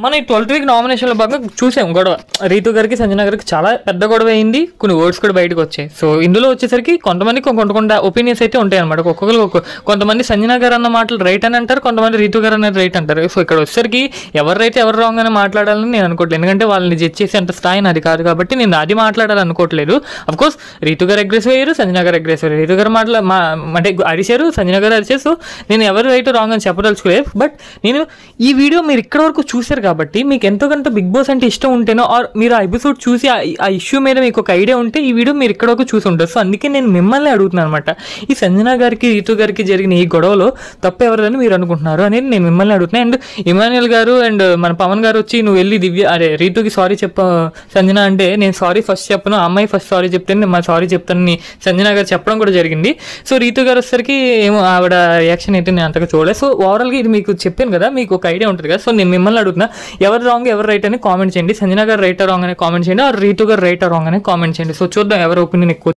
మన ఈ 12th week నామినేషన్లో భాగంగా చూసాం గొడవ. రీతు గారికి సంజన గారికి చాలా పెద్ద గొడవ అయింది. కొన్ని వర్డ్స్ కూడా బయటకు వచ్చాయి. సో ఇందులో వచ్చేసరికి కొంతమంది కొంత ఒపీనియన్స్ అయితే ఉంటాయి అనమాట. ఒక్కొక్కరు కొంతమంది సంజన గారు అన్న మాటలు రైట్ అని అంటారు, కొంతమంది రీతు గారు అనేది రైట్ అంటారు. సో ఇక్కడ వచ్చేసరికి ఎవరు రైట్ ఎవరు రాంగ్ అని మాట్లాడాలని నేను అనుకోవట్లేదు. ఎందుకంటే వాళ్ళని జడ్జ్ చేసే అంత స్థాయి నాది కాదు కాబట్టి నేను అది మాట్లాడాలనుకోవట్లేదు. అఫ్కోర్స్ రీతు గారు అగ్రెసివ్ అయ్యారు, సంజన గారు అగ్రెసివ్ అయ్యారు. రీతు గారు అంటే అరిచారు, సంజన గారు అరిచారు. సో నేను ఎవరు రైట్ రాంగ్ అని చెప్పదలుచుకోలేదు. బట్ నేను ఈ వీడియో మీరు ఇక్కడ వరకు చూసారు కాబట్టి మీకు ఎంతోకంత బిగ్ బాస్ అంటే ఇష్టం ఉంటేనో ఆర్ మీరు ఆ ఎపిసోడ్ చూసి ఆ ఇష్యూ మీద మీకు ఒక ఐడియా ఉంటే ఈ వీడియో మీరు ఇక్కడ వరకు చూసి ఉంటారు. సో అందుకే నేను మిమ్మల్ని అడుగుతున్నాను అనమాట, ఈ సంజన గారికి రీతు గారికి జరిగిన ఈ గొడవలో తప్పు ఎవరని మీరు అనుకుంటున్నారు అనేది నేను మిమ్మల్ని అడుగుతున్నాను. అండ్ ఇమాన్యుయల్ గారు అండ్ మన పవన్ గారు వచ్చి నువ్వు వెళ్ళి రీతుకి సారీ చెప్ప సంజన అంటే నేను సారీ ఫస్ట్ చెప్పను, అమ్మాయి ఫస్ట్ సారీ చెప్తే నేను సారీ చెప్తానని సంజన గారు చెప్పడం కూడా జరిగింది. సో రీతు గారు వచ్చేసరికి ఏమో ఆవిడ రియాక్షన్ అయితే నేను అంతగా చూడలేదు. సో ఓవరాల్గా ఇది మీకు చెప్పాను కదా, మీకు ఒక ఐడియా ఉంటుంది కదా. సో నేను మిమ్మల్ని అడుగుతున్నా, ఎవరు రాంగ్ ఎవరు రైట్ అని కామెంట్ చేయండి. సంజన గారు రైట్ రాంగ్ అని కామెంట్ చేయండి, ఆ రీతు గారు రైట్ రాంగ్ అని కామెంట్ చేయండి. సో చూద్దాం ఎవరు ఒపీనియన్ ఎక్కువ